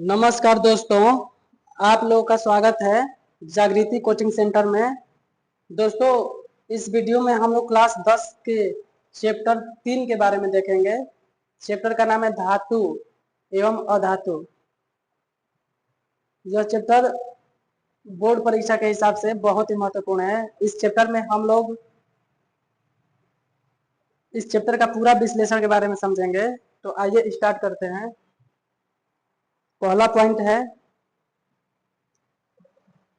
नमस्कार दोस्तों, आप लोगों का स्वागत है जागृति कोचिंग सेंटर में। दोस्तों, इस वीडियो में हम लोग क्लास 10 के चैप्टर 3 के बारे में देखेंगे। चैप्टर का नाम है धातु एवं अधातु। यह चैप्टर बोर्ड परीक्षा के हिसाब से बहुत ही महत्वपूर्ण है। इस चैप्टर में हम लोग इस चैप्टर का पूरा विश्लेषण के बारे में समझेंगे। तो आइए स्टार्ट करते हैं। पहला पॉइंट है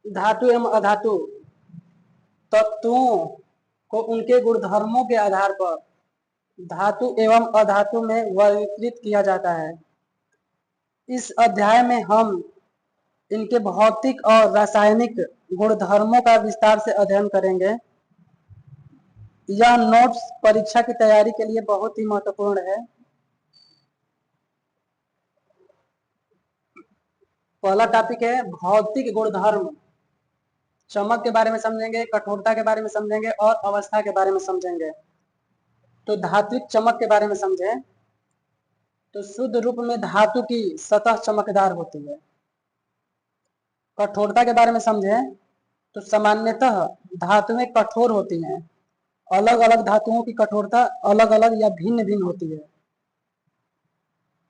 धातु एवं अधातु तत्वों को उनके गुणधर्मों के आधार पर धातु एवं अधातु में वर्गीकृत किया जाता है। इस अध्याय में हम इनके भौतिक और रासायनिक गुणधर्मों का विस्तार से अध्ययन करेंगे। यह नोट्स परीक्षा की तैयारी के लिए बहुत ही महत्वपूर्ण है। पहला टॉपिक है भौतिक गुणधर्म। चमक के बारे में समझेंगे, कठोरता के बारे में समझेंगे और अवस्था के बारे में समझेंगे। तो धात्विक चमक के बारे में समझें तो शुद्ध रूप में धातु की सतह चमकदार होती है। कठोरता के बारे में समझें तो सामान्यतः धातुएं कठोर होती हैं। अलग अलग धातुओं की कठोरता अलग अलग या भिन्न भिन्न होती है।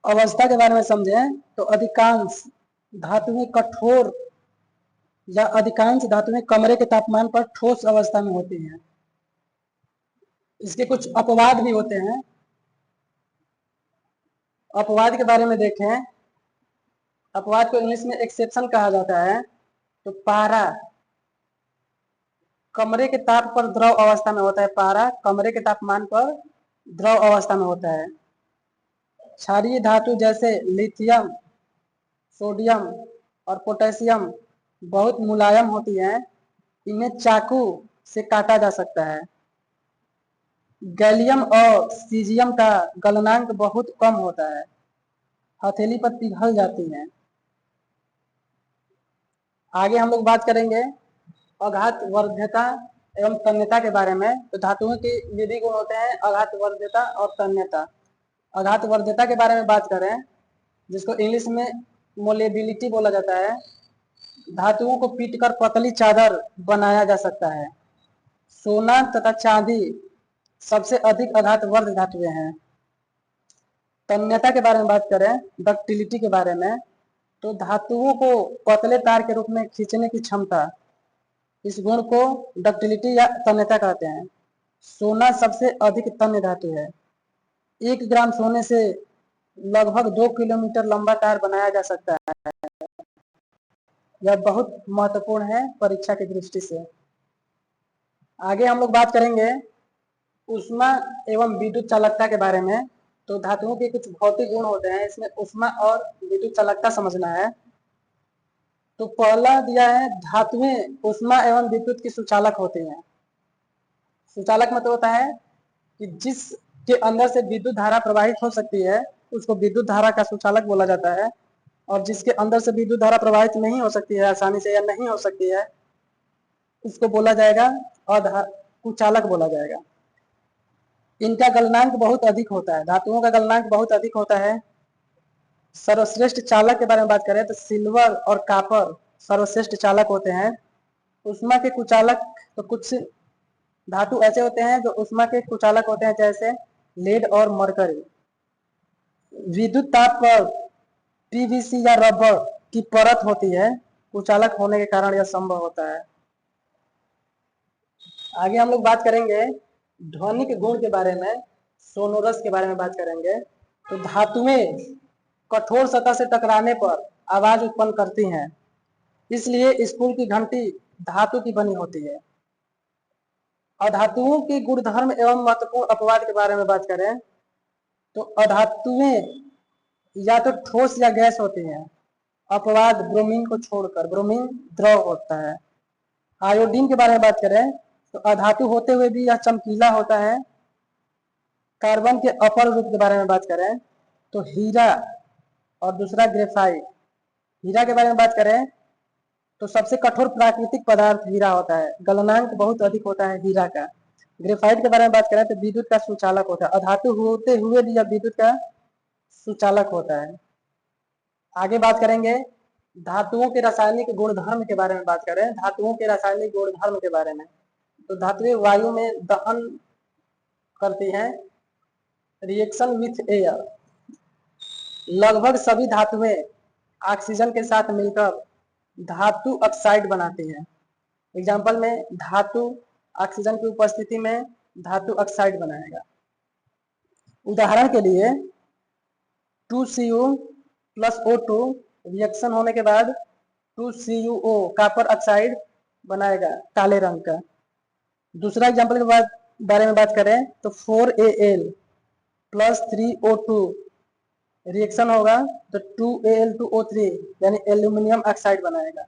अवस्था के बारे में समझें तो अधिकांश धातुएं कठोर या अधिकांश धातुएं कमरे के तापमान पर ठोस अवस्था में होती हैं। इसके कुछ अपवाद भी होते हैं। अपवाद के बारे में देखें, अपवाद को इंग्लिश में एक्सेप्शन कहा जाता है। तो पारा कमरे के ताप पर द्रव अवस्था में होता है। पारा कमरे के तापमान पर द्रव अवस्था में होता है। क्षारीय धातु जैसे लिथियम, सोडियम और पोटेशियम बहुत मुलायम होती हैं। इन्हें चाकू से काटा जा सकता है। गैलियम और सीजियम का गलनांक बहुत कम होता है, हथेली पर पिघल जाती हैं। आगे हम लोग बात करेंगे अघात वर्ध्यता एवं तन्यता के बारे में। तो धातुओं के विधि गुण होते हैं अघात वर्ध्यता और तन्यता। अघात वर्ध्यता के बारे में बात करें, जिसको इंग्लिश में मोलेबिलिटी बोला जाता है। धातुओं को पीटकर पतली चादर बनाया जा सकता है। सोना तथा चांदी सबसे अधिक अघात वर्ध धातुएं हैं। तन्यता के बारे में बात करें, डक्टिलिटी के बारे में, तो धातुओं को पतले तार के रूप में खींचने की क्षमता, इस गुण को डक्टिलिटी या तन्यता कहते हैं। सोना सबसे अधिक तन्य धातु है। 1 ग्राम सोने से लगभग 2 किलोमीटर लंबा तार बनाया जा सकता है। यह बहुत महत्वपूर्ण है परीक्षा की दृष्टि से। आगे हम लोग बात करेंगे ऊष्मा एवं विद्युत चालकता के बारे में। तो धातुओं के कुछ भौतिक गुण होते हैं, इसमें ऊष्मा और विद्युत चालकता समझना है। तो पहला दिया है धातुएं ऊष्मा एवं विद्युत की सुचालक होती हैं। सुचालक मतलब होता है कि जिसके अंदर से विद्युत धारा प्रवाहित हो सकती है उसको विद्युत धारा का सुचालक बोला जाता है। और जिसके अंदर से विद्युत धारा प्रवाहित नहीं हो सकती है आसानी से या नहीं हो सकती है, उसको बोला जाएगा कुचालक बोला जाएगा। इनका गलनांक बहुत अधिक होता है। धातुओं का गलनांक बहुत अधिक होता है। सर्वश्रेष्ठ चालक के बारे में बात करें तो सिल्वर और कॉपर सर्वश्रेष्ठ चालक होते हैं। ऊष्मा के कुचालक तो कुछ धातु ऐसे होते हैं जो ऊष्मा के कुचालक होते हैं, जैसे लेड और मरकरी। विद्युत ताप पर पीवीसी या रबर की परत होती है, कुचालक होने के कारण यह संभव होता है। आगे हम लोग बात करेंगे ध्वनिक गुण के बारे में, सोनोरस के बारे में बात करेंगे। तो धातुएं कठोर सतह से टकराने पर आवाज उत्पन्न करती हैं, इसलिए स्कूल की घंटी धातु की बनी होती है। अधातुओं के गुणधर्म एवं महत्वपूर्ण अपवाद के बारे में बात करें तो अधातुएं या तो ठोस या गैस होती हैं। अपवाद ब्रोमीन को छोड़कर, ब्रोमीन द्रव होता है। आयोडीन के बारे में बात करें तो अधातु होते हुए भी यह चमकीला होता है। कार्बन के अपर रूप के बारे में बात करें तो हीरा और दूसरा ग्रेफाइट। हीरा के बारे में बात करें तो सबसे कठोर प्राकृतिक पदार्थ हीरा होता है। गलनांक बहुत अधिक होता है हीरा का। ग्रेफाइट के बारे में बात करें तो विद्युत का सुचालक होता है। अधातु होते हुए भी यह विद्युत का सुचालक होता है। आगे बात करेंगे धातुओं के रासायनिक गुणधर्म के बारे में बात करें। धातुओं के रासायनिक गुणधर्म के बारे में, तो धातुएं वायु में दहन करती हैं, रिएक्शन विथ एयर। लगभग सभी धातुएं ऑक्सीजन के साथ मिलकर धातु ऑक्साइड बनाती हैं। एग्जाम्पल में धातु ऑक्सीजन की उपस्थिति में धातु ऑक्साइड बनाएगा। उदाहरण के लिए 2Cu प्लस O2 रिएक्शन होने के बाद 2CuO कॉपर ऑक्साइड बनाएगा काले रंग का। दूसरा एग्जाम्पल के बारे में बात करें तो 4Al प्लस 3O2 रिएक्शन होगा तो 2Al2O3 यानी एल्यूमिनियम ऑक्साइड बनाएगा।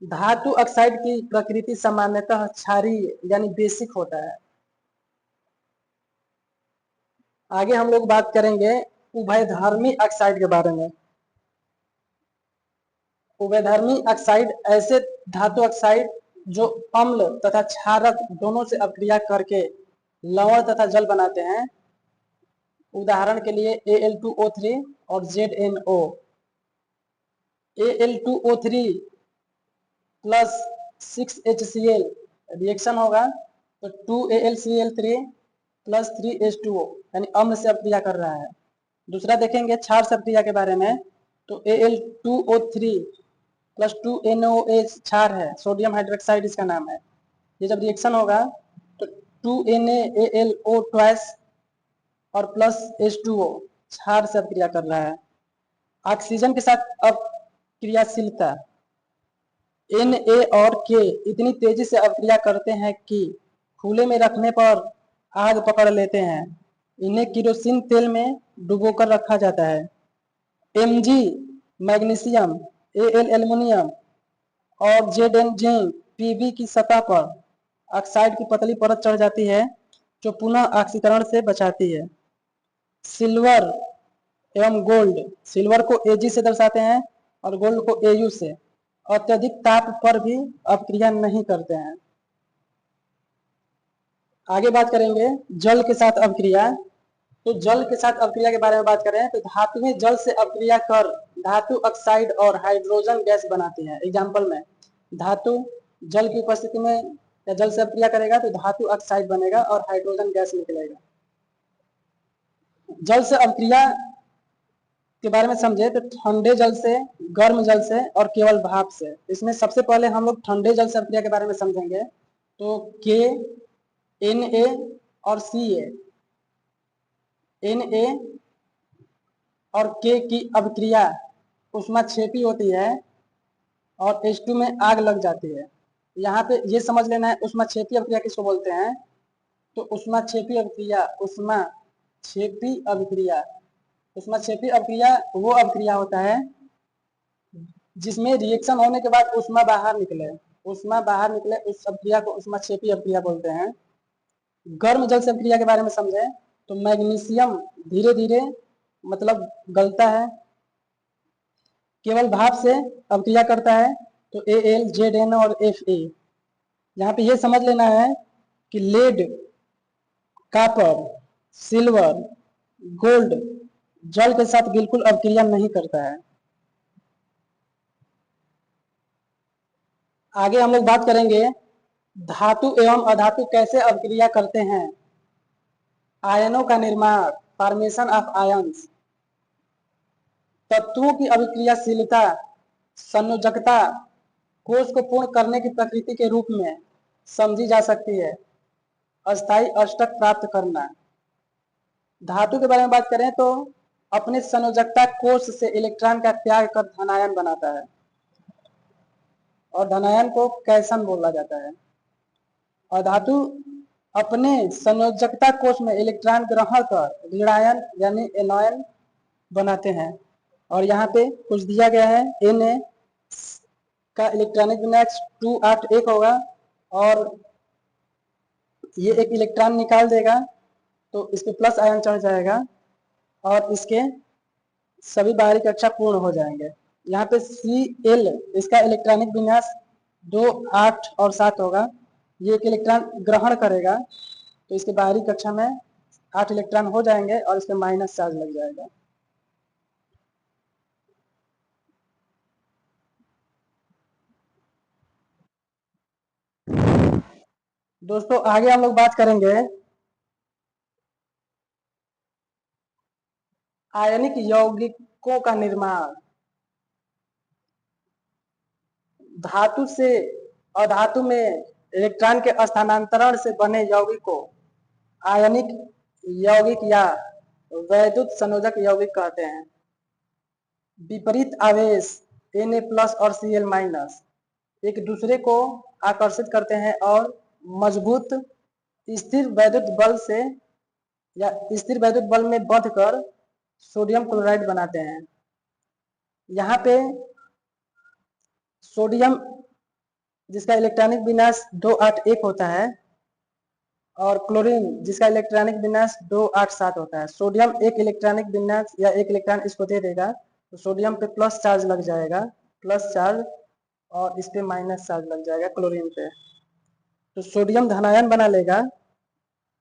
धातु ऑक्साइड की प्रकृति सामान्यतः क्षारीय यानी बेसिक होता है। आगे हम लोग बात करेंगे उभयधर्मी ऑक्साइड के बारे में। उभयधर्मी ऑक्साइड ऐसे धातु ऑक्साइड जो अम्ल तथा क्षारक दोनों से अपक्रिया करके लवण तथा जल बनाते हैं। उदाहरण के लिए Al2O3 और ZNO। Al2O3 plus 6HCl reaction होगा तो 2AlCl3 प्लस 3H2O यानी अम्ल से अपक्रिया कर रहा है। दूसरा देखेंगे क्षार से अपक्रिया के बारे में, तो Al2O3 प्लस 2NOH क्षार है, सोडियम हाइड्रोक्साइड इसका नाम है। ये जब रिएक्शन होगा तो 2NaAlO ट्वाइस और प्लस H2O क्षार से अपक्रिया कर रहा है। ऑक्सीजन के साथ अपक्रियाशीलता Na और K इतनी तेजी से अपक्रिया करते हैं कि खुले में रखने पर आग पकड़ लेते हैं। इन्हें केरोसिन तेल में डुबोकर रखा जाता है। Mg मैग्नीशियम, Al एल्युमिनियम और Zn जिंक Pb की सतह पर ऑक्साइड की पतली परत चढ़ जाती है जो पुनः ऑक्सीकरण से बचाती है। सिल्वर एवं गोल्ड, सिल्वर को Ag से दर्शाते हैं और गोल्ड को Au से। अत्यधिक ताप पर भी अपक्रिया नहीं करते हैं। आगे बात करेंगे जल के साथ अपक्रिया। तो जल के साथ अपक्रिया के बारे में बात करें तो धातुएं जल से अपक्रिया कर धातु ऑक्साइड और हाइड्रोजन गैस बनाती हैं। एग्जाम्पल में धातु जल की उपस्थिति में या जल से अपक्रिया करेगा तो धातु ऑक्साइड बनेगा और हाइड्रोजन गैस निकलेगा। जल से अपक्रिया के बारे में समझे तो ठंडे जल से, गर्म जल से और केवल भाप से। इसमें सबसे पहले हम लोग ठंडे जल से अपक्रिया के बारे में समझेंगे। तो K, Na और Ca, Na और K की अपक्रिया ऊष्माक्षेपी होती है और H2 में आग लग जाती है। यहाँ पे ये समझ लेना है ऊष्माक्षेपी अपक्रिया किसको बोलते हैं। तो ऊष्माक्षेपी अपक्रिया, ऊष्माक्षेपी अपक्रिया, ऊष्माक्षेपी अपक्रिया वो अपक्रिया होता है जिसमें रिएक्शन होने के बाद ऊष्मा बाहर निकले। ऊष्मा बाहर निकले उस अपक्रिया को ऊष्माक्षेपी अपक्रिया बोलते हैं। गर्म जल से अपक्रिया के बारे में समझें तो मैग्नीशियम धीरे धीरे मतलब गलता है, केवल भाप से अपक्रिया करता है तो Al, Zn और Fe। यहाँ पे ये समझ लेना है कि लेड, कॉपर, सिल्वर, गोल्ड जल के साथ बिल्कुल अपक्रिया नहीं करता है। आगे हम लोग बात करेंगे धातु एवं अधातु कैसे अपक्रिया करते हैं। आयनों का निर्माण, फॉर्मेशन ऑफ आयंस। तत्वों की अभिक्रियाशीलता, संयोजकता कोष को पूर्ण करने की प्रकृति के रूप में समझी जा सकती है। अस्थायी अष्टक प्राप्त करना। धातु के बारे में बात करें तो अपने संयोजकता कोष से इलेक्ट्रॉन का त्याग कर धनायन बनाता है और धनायन को कैसन बोला जाता है। और धातु अपने संयोजकता कोष में इलेक्ट्रॉन ग्रहण कर ऋणायन यानी एनोयन बनाते हैं। और यहाँ पे कुछ दिया गया है, Na का इलेक्ट्रॉनिक विन्यास 281 होगा और ये एक इलेक्ट्रॉन निकाल देगा तो इस पे प्लस आयन चढ़ जाएगा और इसके सभी बाहरी कक्षा पूर्ण हो जाएंगे। यहाँ पे Cl इसका इलेक्ट्रॉनिक विन्यास 2, 8 और 7 होगा। ये एक इलेक्ट्रॉन ग्रहण करेगा तो इसके बाहरी कक्षा में 8 इलेक्ट्रॉन हो जाएंगे और इसमें माइनस चार्ज लग जाएगा। दोस्तों आगे हम लोग बात करेंगे आयनिक यौगिकों का निर्माण। धातु से अधातु में इलेक्ट्रॉन के स्थानांतरण से बने यौगिक को आयनिक यौगिक या वैद्युत संयोजक यौगिक कहते हैं। विपरीत आवेश Na+ और Cl- एक दूसरे को आकर्षित करते हैं और मजबूत स्थिर वैद्युत बल से या स्थिर वैद्युत बल में बंधकर सोडियम क्लोराइड बनाते हैं। यहाँ पे सोडियम जिसका इलेक्ट्रॉनिक विन्यास 281 होता है और क्लोरीन जिसका इलेक्ट्रॉनिक विन्यास 287 होता है। सोडियम एक इलेक्ट्रॉनिक विन्यास या एक इलेक्ट्रॉन इसको दे देगा तो सोडियम पे प्लस चार्ज लग जाएगा, प्लस चार्ज, और इस पे माइनस चार्ज लग जाएगा क्लोरीन पे, तो सोडियम धनायन बना लेगा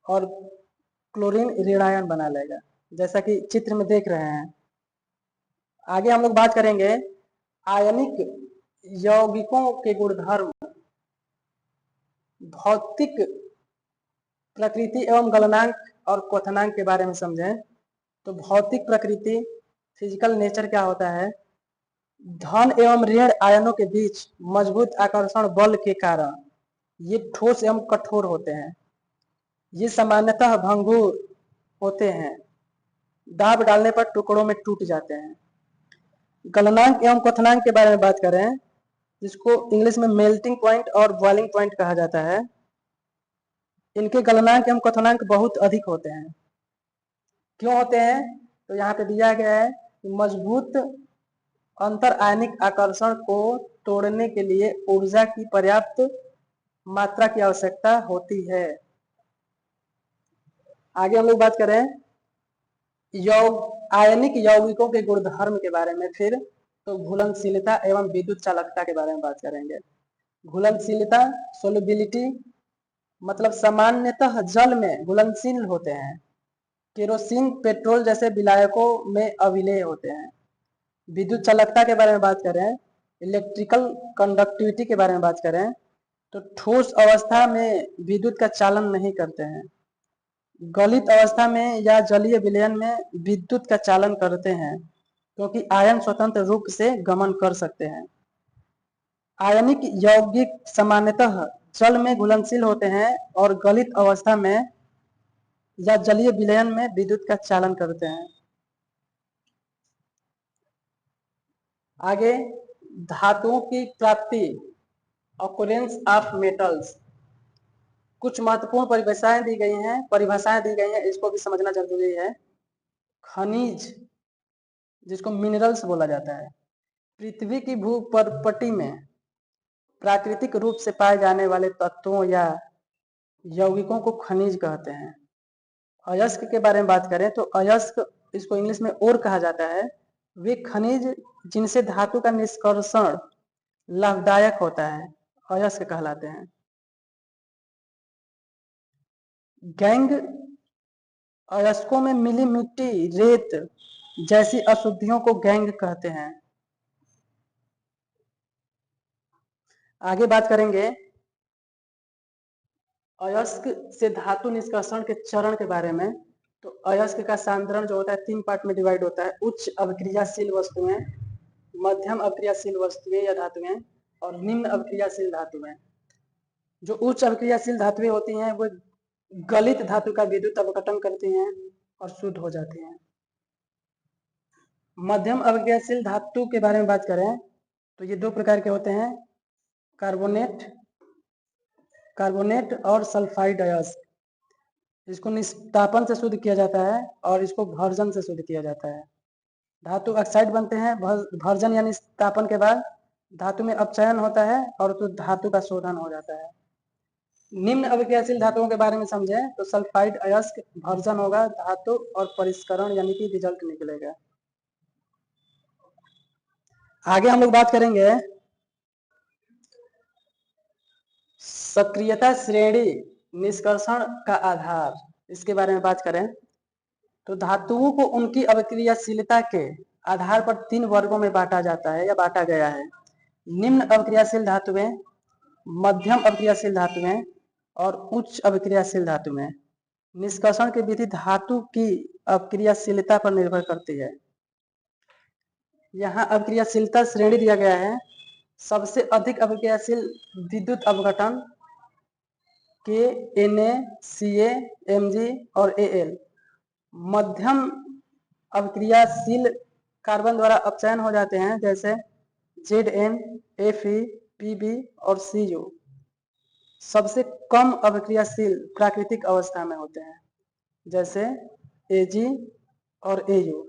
और क्लोरीन ऋणायन बना लेगा, जैसा कि चित्र में देख रहे हैं। आगे हम लोग बात करेंगे आयनिक यौगिकों के गुणधर्म। भौतिक प्रकृति एवं गलनांक और क्वथनांक के बारे में समझें तो भौतिक प्रकृति फिजिकल नेचर क्या होता है, धन एवं ऋण आयनों के बीच मजबूत आकर्षण बल के कारण ये ठोस एवं कठोर होते हैं। ये सामान्यतः भंगुर होते हैं, दाब डालने पर टुकड़ों में टूट जाते हैं। गलनांक एवं क्वथनांक के बारे में बात करें जिसको इंग्लिश में मेल्टिंग पॉइंट और बॉइलिंग पॉइंट कहा जाता है। इनके गलनांक एवं क्वथनांक बहुत अधिक होते हैं। क्यों होते हैं तो यहाँ पे दिया गया है कि मजबूत अंतर आयनिक आकर्षण को तोड़ने के लिए ऊर्जा की पर्याप्त मात्रा की आवश्यकता होती है। आगे हम लोग बात करें आयनिक यौगिकों के गुणधर्म के बारे में, फिर तो घुलनशीलता एवं विद्युत चालकता के बारे में बात करेंगे। घुलनशीलता सोल्युबिलिटी मतलब सामान्यतः जल में घुलनशील होते हैं। केरोसिन पेट्रोल जैसे विलायकों में अविलेय होते हैं। विद्युत चालकता के बारे में बात करें, इलेक्ट्रिकल कंडक्टिविटी के बारे में बात करें तो ठोस अवस्था में विद्युत का चालन नहीं करते हैं। गलित अवस्था में या जलीय विलयन में विद्युत का चालन करते हैं क्योंकि आयन स्वतंत्र रूप से गमन कर सकते हैं। आयनिक यौगिक सामान्यतः जल में घुलनशील होते हैं और गलित अवस्था में या जलीय विलयन में विद्युत का चालन करते हैं। आगे धातुओं की प्राप्ति, ऑकरेंस ऑफ मेटल्स। कुछ महत्वपूर्ण परिभाषाएं दी गई हैं, इसको भी समझना जरूरी है। खनिज जिसको मिनरल्स बोला जाता है, पृथ्वी की भूपटटी में प्राकृतिक रूप से पाए जाने वाले तत्वों या यौगिकों को खनिज कहते हैं। अयस्क के बारे में बात करें तो अयस्क, इसको इंग्लिश में ओर कहा जाता है, वे खनिज जिनसे धातु का निष्कर्षण लाभदायक होता है अयस्क कहलाते हैं। गैंग अयस्कों में मिली मिट्टी, रेत जैसी अशुद्धियों को गैंग कहते हैं। आगे बात करेंगे अयस्क से धातु निष्कर्षण के चरण के बारे में। तो अयस्क का सांद्रण जो होता है 3 पार्ट में डिवाइड होता है, उच्च अभिक्रियाशील वस्तुएं, मध्यम अभिक्रियाशील वस्तुएं या धातुएं और निम्न अभिक्रियाशील धातुएं। जो उच्च अभिक्रियाशील धातुएं होती हैं वो गलित धातु का विद्युत अपघटन करती हैं और शुद्ध हो जाती हैं। मध्यम अभिक्रियाशील धातु के बारे में बात करें तो ये 2 प्रकार के होते हैं, कार्बोनेट और सल्फाइड अयस्क। इसको निष्तापन से शुद्ध किया जाता है और इसको भर्जन से शुद्ध किया जाता है। धातु ऑक्साइड बनते हैं भर्जन यानी निष्तापन के बाद, धातु में अपचयन होता है और तो धातु का शोधन हो जाता है। निम्न अभिक्रियाशील धातुओं के बारे में समझें तो सल्फाइड अयस्क भर्जन होगा धातु और परिष्करण यानी कि रिजल्ट निकलेगा। आगे हम लोग बात करेंगे सक्रियता श्रेणी निष्कर्षण का आधार। इसके बारे में बात करें तो धातुओं को उनकी अभिक्रियाशीलता के आधार पर 3 वर्गों में बांटा जाता है या बांटा गया है। निम्न अभिक्रियाशील धातुएं, मध्यम अभिक्रियाशील धातुएं और उच्च अभिक्रियाशील धातु में। निष्कर्षण की विधि धातु की अभिक्रियाशीलता पर निर्भर करती है। यहाँ अभिक्रियाशीलता श्रेणी दिया गया है। सबसे अधिक अभिक्रियाशील विद्युत अपघटन के Na, Ca, Mg और Al। मध्यम अभिक्रियाशील कार्बन द्वारा अपचयन हो जाते हैं, जैसे Zn, Fe, Pb और Cu। सबसे कम अभिक्रियाशील प्राकृतिक अवस्था में होते हैं, जैसे Ag और Au।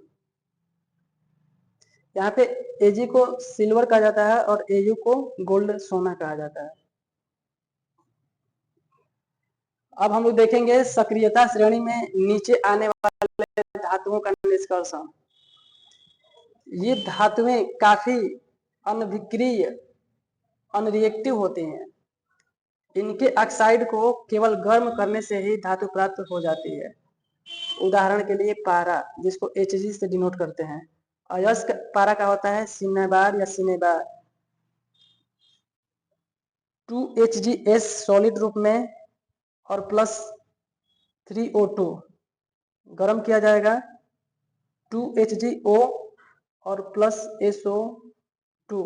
यहाँ पे Ag को सिल्वर कहा जाता है और Au को गोल्ड सोना कहा जाता है। अब हम लोग देखेंगे सक्रियता श्रेणी में नीचे आने वाले धातुओं का निष्कर्षण। ये धातुएं काफी अनभिक्रिय अनरिएक्टिव होते हैं। इनके ऑक्साइड को केवल गर्म करने से ही धातु प्राप्त हो जाती है। उदाहरण के लिए पारा, जिसको Hg से डिनोट करते हैं। अयस्क पारा का होता है सिनेबार या सिनेबार। 2HgS सॉलिड रूप में और प्लस 3O2 गर्म किया जाएगा। 2HgO और प्लस SO2।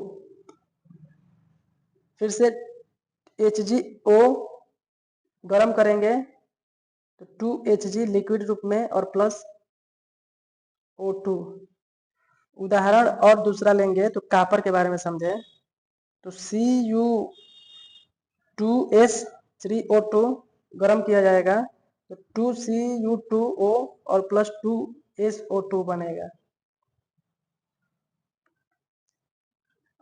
फिर से HgO गर्म करेंगे तो 2Hg लिक्विड रूप में और प्लस O2। उदाहरण और दूसरा लेंगे तो कॉपर के बारे में समझे तो Cu2S3O2 गर्म किया जाएगा तो 2Cu2O और प्लस 2SO2 बनेगा।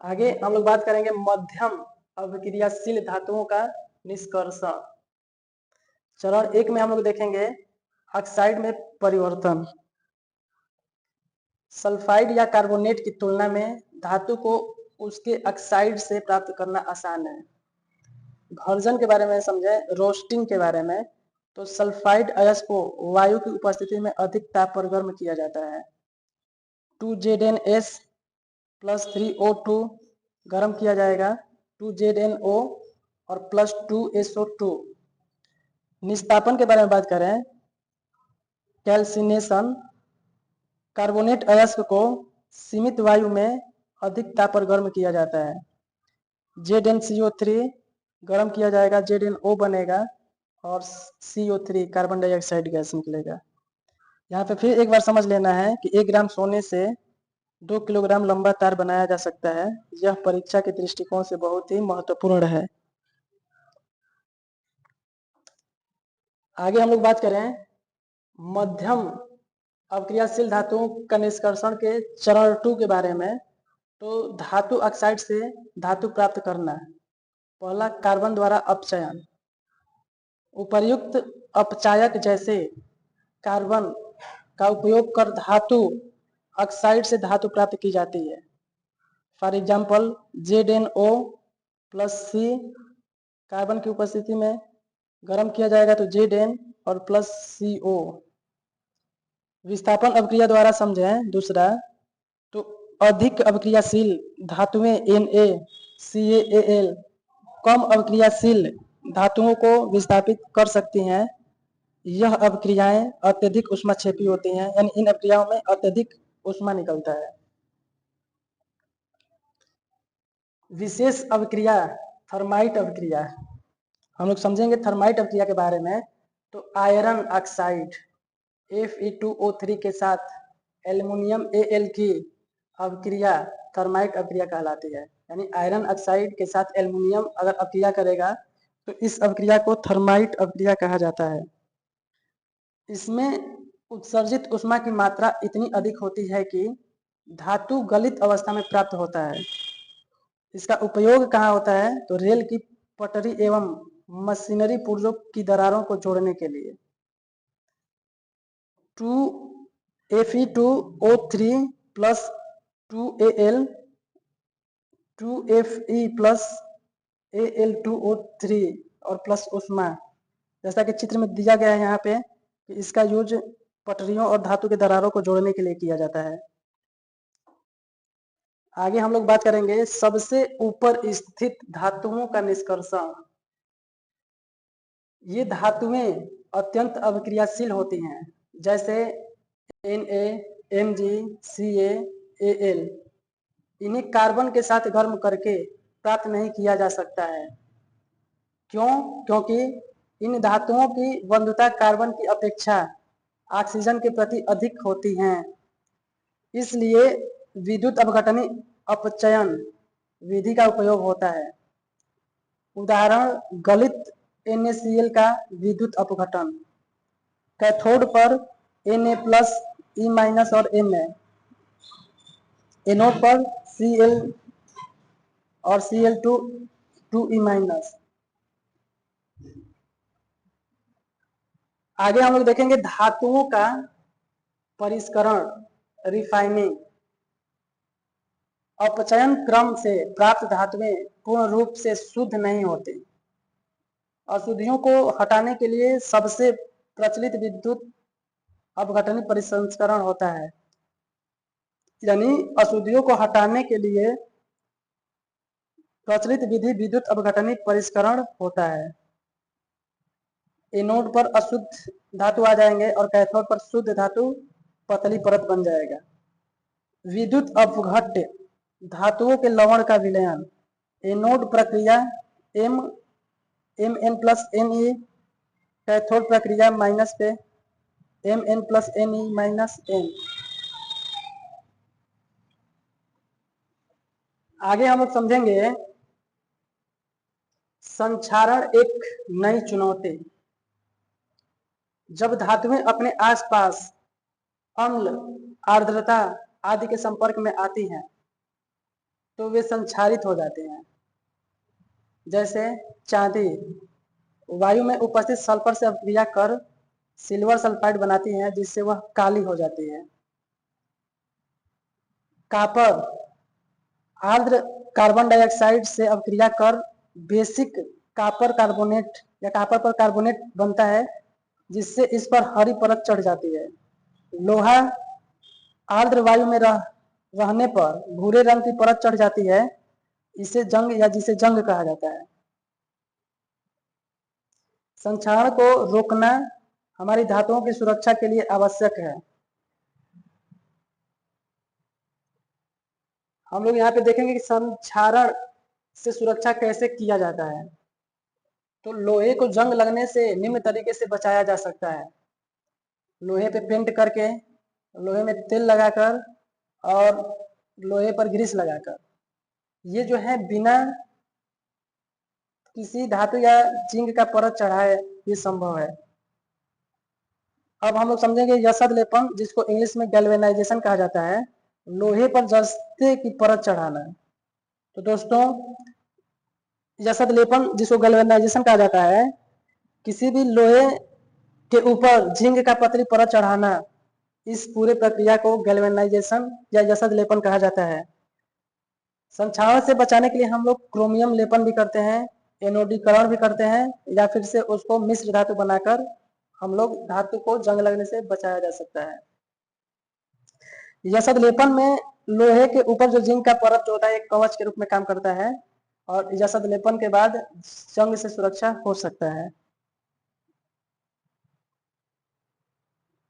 आगे हम लोग बात करेंगे मध्यम अभिक्रियाशील धातुओं का निष्कर्षण। चरण 1 में हम लोग देखेंगे ऑक्साइड में परिवर्तन। सल्फाइड या कार्बोनेट की तुलना में धातु को उसके ऑक्साइड से प्राप्त करना आसान है। घर्षण के बारे में समझे, रोस्टिंग के बारे में, तो सल्फाइड अयस्क को वायु की उपस्थिति में अधिक ताप पर गर्म किया जाता है। 2ZnS प्लस 3O2 गर्म किया जाएगा 2ZnO और प्लस 2SO2। निस्तापन के बारे में बात करें, कैल्सिनेशन, कार्बोनेट अयस्क को सीमित वायु में अधिक ताप पर गर्म किया जाता है। ZnCO3 गर्म किया जाएगा, ZnO बनेगा और CO3 कार्बन डाइऑक्साइड गैस निकलेगा। यहाँ पे फिर एक बार समझ लेना है कि 1 ग्राम सोने से 2 किलोग्राम लंबा तार बनाया जा सकता है। यह परीक्षा के दृष्टिकोण से बहुत ही महत्वपूर्ण है। आगे हम लोग बात करें मध्यम अभिक्रियाशील धातुओं का निष्कर्षण के चरण 2 के बारे में। तो धातु ऑक्साइड से धातु प्राप्त करना। पहला, कार्बन द्वारा अपचयन। उपर्युक्त अपचायक जैसे कार्बन का उपयोग कर धातु ऑक्साइड से धातु प्राप्त की जाती है। For example ZnO plus C carbon की उपस्थिति में गर्म किया जाएगा तो Zn और प्लस CO। विस्थापन अभिक्रिया द्वारा समझें दूसरा, तो अधिक अभिक्रियाशील धातुएं Na, Ca, Al कम अभिक्रियाशील धातुओं को विस्थापित कर सकती हैं। यह अभिक्रियाएं अत्यधिक ऊष्माक्षेपी होती हैं, यानी इन अभिक्रियाओं में अत्यधिक ऊष्मा निकलता है। विशेष अभिक्रिया थर्माइट अभिक्रिया। हम लोग समझेंगे थर्माइट अभिक्रिया के बारे में। तो आयरन ऑक्साइड Fe2O3 के साथ एल्युमिनियम Al की अभिक्रिया थर्माइट अभिक्रिया कहलाती है। यानी आयरन ऑक्साइड के साथ एल्युमिनियम अगर अभिक्रिया करेगा तो इस अभिक्रिया को थर्माइट अभिक्रिया कहा जाता है। इसमें उत्सर्जित ऊष्मा की मात्रा इतनी अधिक होती है कि धातु गलित अवस्था में प्राप्त होता है। इसका उपयोग कहाँ होता है, तो रेल की पटरी एवं मशीनरी पुर्जों की दरारों को जोड़ने के लिए। 2Fe2O3 plus 2Al 2Fe plus Al2O3 और प्लस ऊष्मा, जैसा कि चित्र में दिया गया है यहाँ पे कि इसका यूज पटरियों और धातु के दरारों को जोड़ने के लिए किया जाता है। आगे हम लोग बात करेंगे सबसे ऊपर स्थित धातुओं का निष्कर्षण। ये धातुएं अत्यंत अभिक्रियाशील होती हैं, जैसे Na, Mg, Ca, Al। इन्हें कार्बन के साथ गर्म करके प्राप्त नहीं किया जा सकता है। क्यों? क्योंकि इन धातुओं की बंधुता कार्बन की अपेक्षा ऑक्सीजन के प्रति अधिक होती है। इसलिए विद्युत अपघटनी अपचयन विधि का उपयोग होता है। उदाहरण गलित NaCl का विद्युत अपघटन। कैथोड पर Na+, E- और Na, एनोड पर Cl और Cl2 2E-। आगे हम लोग देखेंगे धातुओं का परिष्करण, रिफाइनिंग। अपचयन क्रम से प्राप्त धातुएं पूर्ण रूप से शुद्ध नहीं होती। अशुद्धियों को हटाने के लिए सबसे प्रचलित विद्युत अपघटनी परिसंस्करण होता है। यानी अशुद्धियों को हटाने के लिए प्रचलित विधि विद्युत अपघटनी परिष्करण होता है। एनोड पर अशुद्ध धातु आ जाएंगे और कैथोड पर शुद्ध धातु पतली परत बन जाएगा। विद्युत अपघट्य धातुओं के लवण का विलयन। एनोड प्रक्रिया Mn+Ne, कैथोड प्रक्रिया माइनस पे Mn+Ne-N। आगे हम लोग समझेंगे संक्षारण एक नई चुनौती। जब धातुएं अपने आसपास अम्ल, आर्द्रता आदि के संपर्क में आती हैं तो वे संक्षारित हो जाते हैं। जैसे चांदी वायु में उपस्थित सल्फर से अभिक्रिया कर सिल्वर सल्फाइड बनाती है, जिससे वह काली हो जाती है। कॉपर आर्द्र कार्बन डाइऑक्साइड से अभिक्रिया कर बेसिक कॉपर कार्बोनेट या कॉपर पर कार्बोनेट बनता है, जिससे इस पर हरी परत चढ़ जाती है। लोहा आर्द्र वायु में रहने पर भूरे रंग की परत चढ़ जाती है, इसे जंग या जिसे जंग कहा जाता है। संक्षारण को रोकना हमारी धातुओं की सुरक्षा के लिए आवश्यक है। हम लोग यहाँ पे देखेंगे कि संक्षारण से सुरक्षा कैसे किया जाता है। तो लोहे को जंग लगने से निम्न तरीके से बचाया जा सकता है। लोहे पे पेंट करके, लोहे में तेल लगाकर और लोहे पर ग्रीस लगाकर, ये जो है बिना किसी धातु या जिंक का परत चढ़ाए ये संभव है। अब हम लोग समझेंगे यशद लेपन, जिसको इंग्लिश में गैल्वेनाइजेशन कहा जाता है। लोहे पर जस्ते की परत चढ़ाना। तो दोस्तों यशद लेपन, जिसको गैल्वेनाइजेशन कहा जाता है, किसी भी लोहे के ऊपर जिंक का पतली परत चढ़ाना, इस पूरे प्रक्रिया को गैल्वेनाइजेशन या यशद लेपन कहा जाता है। संक्षारण से बचाने के लिए हम लोग क्रोमियम लेपन भी करते हैं, एनोडीकरण भी करते हैं, या फिर से उसको मिश्र धातु बनाकर हम लोग धातु को जंग लगने से बचाया जा सकता है। यशद लेपन में लोहे के ऊपर जो जिंक का परत जो होता है एक कवच के रूप में काम करता है, और यशद लेपन के बाद जंग से सुरक्षा हो सकता है।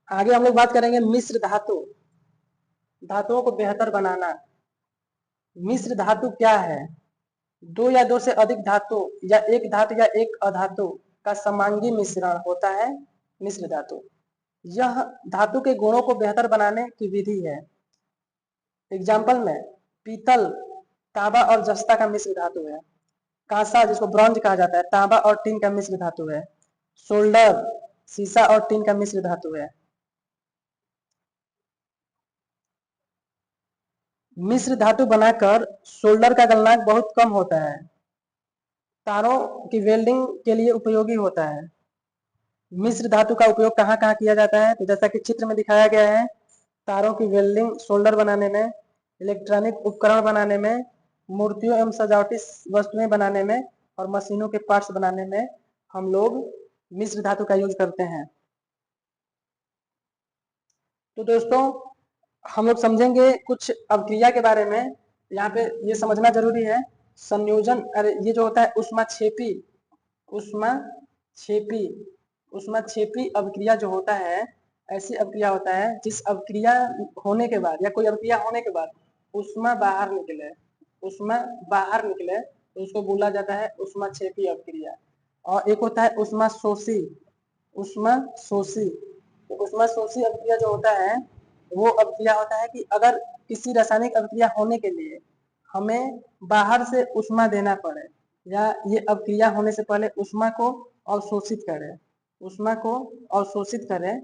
आगे हम लोग बात करेंगे मिश्र धातु, धातुओं को बेहतर बनाना। मिश्र धातु क्या है? दो या दो से अधिक धातु या एक धातु या एक अधातु का समांगी मिश्रण होता है मिश्र धातु। यह धातु के गुणों को बेहतर बनाने की विधि है। एग्जाम्पल में पीतल तांबा और जस्ता का मिश्र धातु है। कांसा, जिसको ब्रॉन्ज कहा जाता है, तांबा और टीन का मिश्र धातु है। सोल्डर सीसा और टीन का मिश्र धातु है। मिश्र धातु बनाकर सोल्डर का गलनांक बहुत कम होता है। तारों की वेल्डिंग के लिए उपयोगी होता है। मिश्र धातु का उपयोग कहाँ कहाँ किया जाता है? तो जैसा कि चित्र में दिखाया गया है, तारों की वेल्डिंग, सोल्डर बनाने में, इलेक्ट्रॉनिक उपकरण बनाने में, मूर्तियों एवं सजावटी वस्तुएं बनाने में और मशीनों के पार्ट्स बनाने में हम लोग मिश्र धातु का यूज करते हैं। तो दोस्तों हम लोग समझेंगे कुछ अवक्रिया के बारे में। यहाँ पे ये समझना जरूरी है, संयोजन, अरे ये जो होता है ऊष्माक्षेपी छेपी, उष्माक्षेपी अभिक्रिया जो होता है, ऐसी अभिक्रिया होता है जिस अभिक्रिया होने के बाद या कोई अभिक्रिया होने के बाद उष्मा बाहर निकले, उष्मा बाहर निकले तो उसको बोला जाता है उष्माक्षेपी अभिक्रिया। और एक होता है उष्मा शोषी, उष्मा शोषी। तो उष्मा शोषी अभिक्रिया जो होता है वो अभिक्रिया होता है कि अगर किसी रासायनिक अभिक्रिया होने के लिए हमें बाहर से उष्मा देना पड़े या ये अभिक्रिया होने से पहले उष्मा को अवशोषित करें, उष्मा को अवशोषित करें,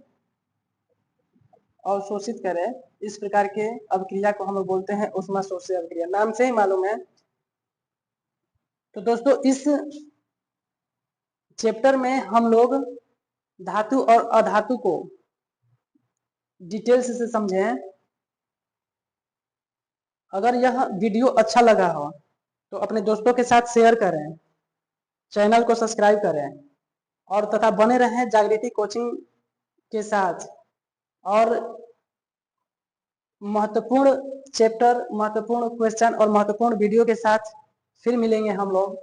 अवशोषित करें, इस प्रकार के अभिक्रिया को हम लोग बोलते हैं उष्मा शोषी अभिक्रिया, नाम से ही मालूम है। तो दोस्तों इस चैप्टर में हम लोग धातु और अधातु को डिटेल्स से समझें। अगर यह वीडियो अच्छा लगा हो तो अपने दोस्तों के साथ शेयर करें, चैनल को सब्सक्राइब करें और तथा बने रहें जागृति कोचिंग के साथ। और महत्वपूर्ण चैप्टर, महत्वपूर्ण क्वेश्चन और महत्वपूर्ण वीडियो के साथ फिर मिलेंगे हम लोग।